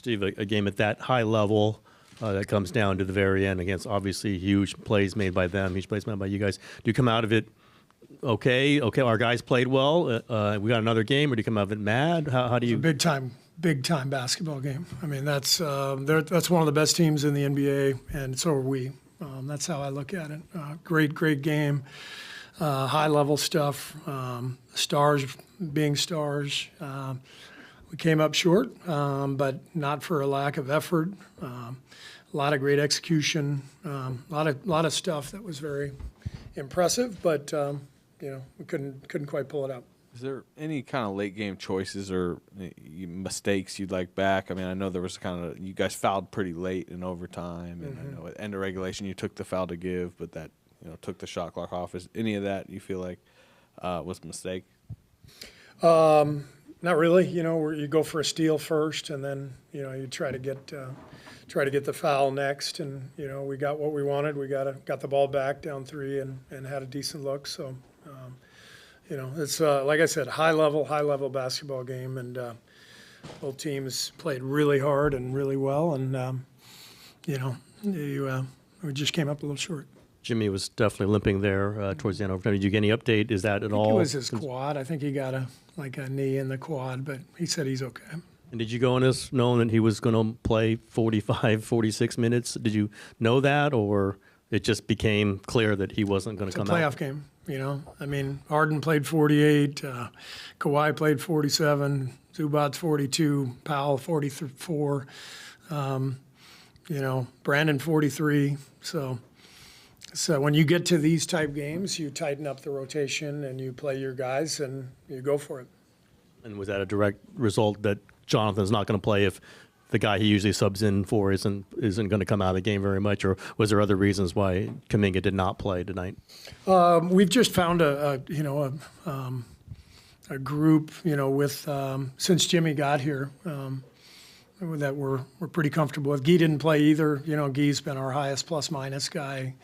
Steve, a game at that high level that comes down to the very end against obviously huge plays made by them, huge plays made by you guys. Do you come out of it okay, our guys played well, we got another game, or do you come out of it mad? How do you? It's a big time basketball game. I mean, that's one of the best teams in the NBA, and so are we. That's how I look at it. Great game, high level stuff. Stars being stars. We came up short, but not for a lack of effort. A lot of great execution. A lot of stuff that was very impressive, but we couldn't quite pull it out. Is there any kind of late game choices or mistakes you'd like back? I mean, I know there was you guys fouled pretty late in overtime, and I know at end of regulation you took the foul to give, but that took the shot clock off. Is any of that you feel like was a mistake? Not really. Where you go for a steal first, and then you try to get the foul next, and we got what we wanted. We got the ball back down 3 and had a decent look. So. It's like I said, high level basketball game, and both teams played really hard and really well, and we just came up a little short. Jimmy was definitely limping there towards the end of overtime. Did you get any update? Is that at all? It was his quad. I think he got a knee in the quad, but he said he's okay. And did you go in this knowing that he was going to play 45, 46 minutes? Did you know that, or it just became clear that he wasn't going to come out? It's a playoff game. I mean, Harden played 48, Kawhi played 47, Zubac 42, Powell 44, Brandon 43. So when you get to these type games, you tighten up the rotation and you play your guys and you go for it. And was that a direct result that Jonathan's not going to play if the guy he usually subs in for isn't going to come out of the game very much, or was there other reasons why Kuminga did not play tonight? We've just found a group, with since Jimmy got here, that we're pretty comfortable with. Guy didn't play either. Guy's been our highest plus minus guy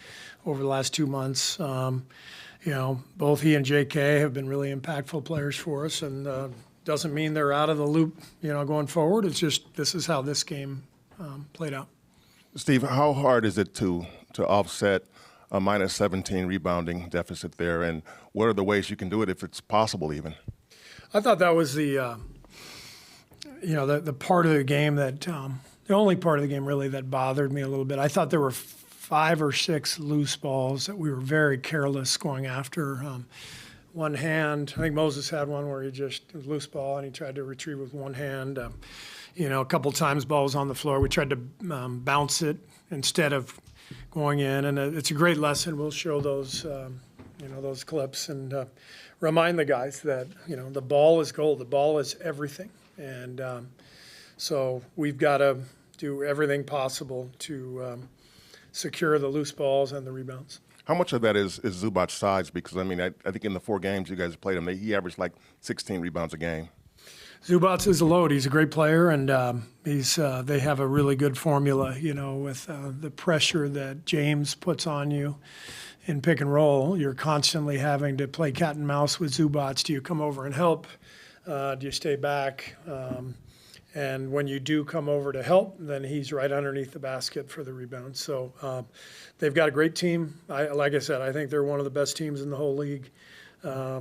over the last 2 months. Both he and JK have been really impactful players for us, and doesn't mean they're out of the loop, going forward. It's just this is how this game played out. Steve, how hard is it to offset a minus 17 rebounding deficit there, and what are the ways you can do it if it's possible even? I thought that was the part of the game that the only part of the game really that bothered me a little bit. I thought there were 5 or 6 loose balls that we were very careless going after. One hand, I think Moses had one where he just it was loose ball and he tried to retrieve with one hand. A couple times ball was on the floor. We tried to bounce it instead of going in, and it's a great lesson. We'll show those those clips and remind the guys that the ball is gold. The ball is everything, and so we've got to do everything possible to secure the loose balls and the rebounds. How much of that is Zubac's size? Because, I mean, I think in the 4 games you guys played him, he averaged like 16 rebounds a game. Zubac is a load. He's a great player, and they have a really good formula, with the pressure that James puts on you in pick and roll. You're constantly having to play cat and mouse with Zubac. Do you come over and help? Do you stay back? And when you do come over to help, then he's right underneath the basket for the rebound. So they've got a great team. Like I said, I think they're one of the best teams in the whole league. I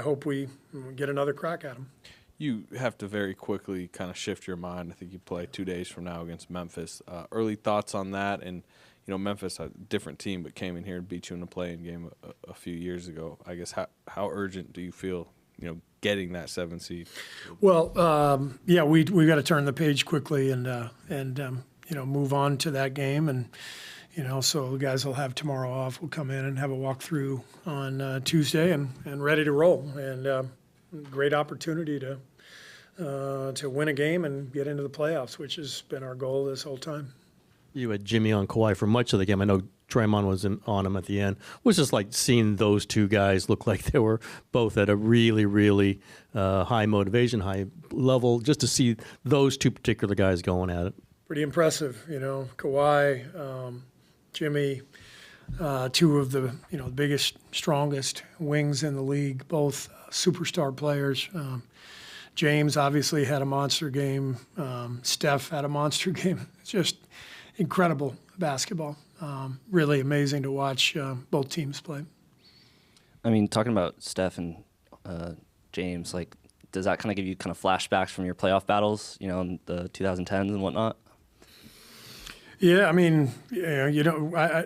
hope we get another crack at them. You have to very quickly kind of shift your mind. I think you play 2 days from now against Memphis. Early thoughts on that? And, Memphis, a different team, but came in here and beat you in a play-in game a few years ago. I guess how urgent do you feel, getting that 7 seed? Well, we got to turn the page quickly and move on to that game, and so the guys will have tomorrow off. We'll come in and have a walkthrough on Tuesday and ready to roll. And great opportunity to win a game and get into the playoffs, which has been our goal this whole time. You had Jimmy on Kawhi for much of the game. I know Draymond was on him at the end. It was just like seeing those two guys look like they were both at a really, really high motivation, high level, just to see those two particular guys going at it. Pretty impressive, Kawhi, Jimmy, 2 of the biggest, strongest wings in the league, both superstar players. James obviously had a monster game. Steph had a monster game. It's just incredible basketball. Really amazing to watch both teams play. I mean, talking about Steph and James, like, does that kind of give you kind of flashbacks from your playoff battles, you know, in the 2010s and whatnot? Yeah, I mean, I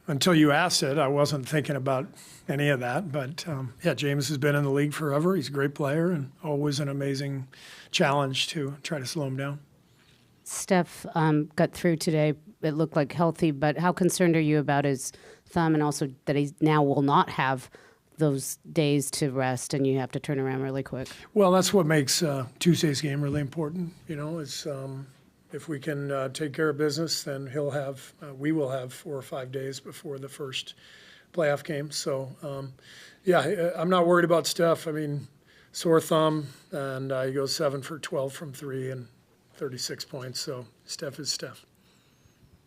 until you asked it, I wasn't thinking about any of that. But yeah, James has been in the league forever. He's a great player and always an amazing challenge to try to slow him down. Steph got through today. It looked like healthy, but how concerned are you about his thumb and also that he now will not have those days to rest and you have to turn around really quick? Well, that's what makes Tuesday's game really important. You know, is if we can take care of business, then we will have 4 or 5 days before the first playoff game. So, yeah, I'm not worried about Steph. I mean, sore thumb, and he goes 7 for 12 from 3 and 36 points. So Steph is Steph.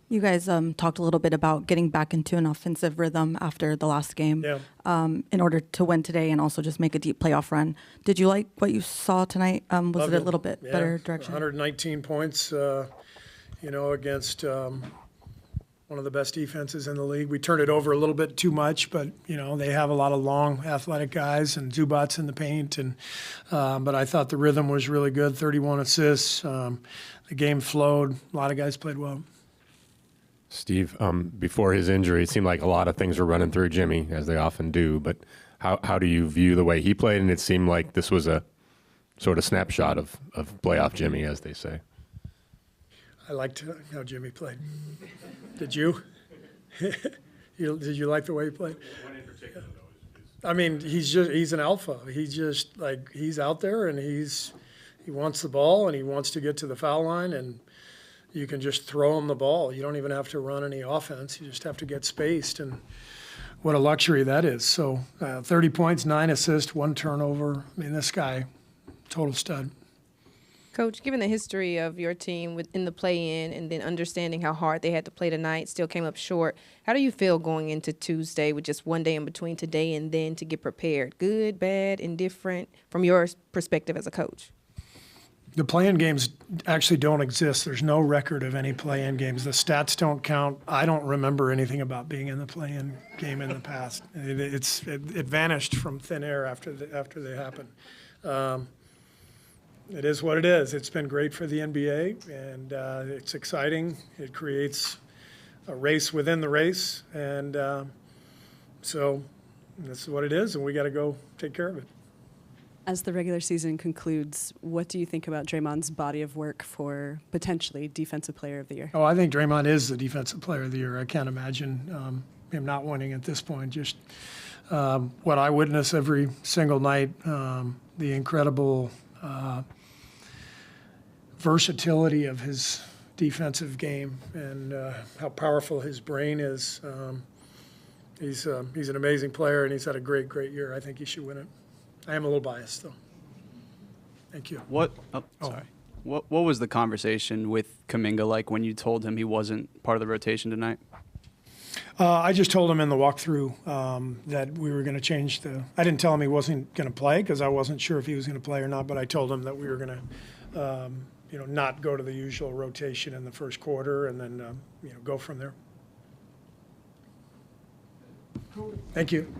You guys talked a little bit about getting back into an offensive rhythm after the last game in order to win today and also just make a deep playoff run. Did you like what you saw tonight? Was it a little bit better direction? 119 points, against one of the best defenses in the league. We turned it over a little bit too much, but, they have a lot of long, athletic guys and Zubats in the paint. But I thought the rhythm was really good, 31 assists. The game flowed. A lot of guys played well. Steve, before his injury, it seemed like a lot of things were running through Jimmy, as they often do. But how do you view the way he played? And it seemed like this was a sort of snapshot of playoff Jimmy, as they say. I liked how Jimmy played. Did you? Did you like the way he played? What in particular, though? I mean, he's an alpha. He's out there and he wants the ball and he wants to get to the foul line and you can just throw him the ball. You don't even have to run any offense. You just have to get spaced, and what a luxury that is. So 30 points, 9 assists, 1 turnover. I mean, this guy, total stud. Coach, given the history of your team in the play-in and then understanding how hard they had to play tonight, still came up short, how do you feel going into Tuesday with just one day in between today and then to get prepared? Good, bad, indifferent, from your perspective as a coach? The play-in games actually don't exist. There's no record of any play-in games. The stats don't count. I don't remember anything about being in the play-in game in the past. It vanished from thin air after they happened. It is what it is. It's been great for the NBA, and it's exciting. It creates a race within the race, and so this is what it is, and we got to go take care of it. As the regular season concludes, what do you think about Draymond's body of work for potentially Defensive Player of the Year? Oh, I think Draymond is the Defensive Player of the Year. I can't imagine him not winning at this point. Just what I witness every single night, the incredible versatility of his defensive game and how powerful his brain is. He's an amazing player, and he's had a great, great year. I think he should win it. I am a little biased, though. Thank you. Sorry. What was the conversation with Kuminga like when you told him he wasn't part of the rotation tonight? I just told him in the walkthrough that we were going to change I didn't tell him he wasn't going to play because I wasn't sure if he was going to play or not, but I told him that we were going to, not go to the usual rotation in the first quarter and then, go from there. Thank you.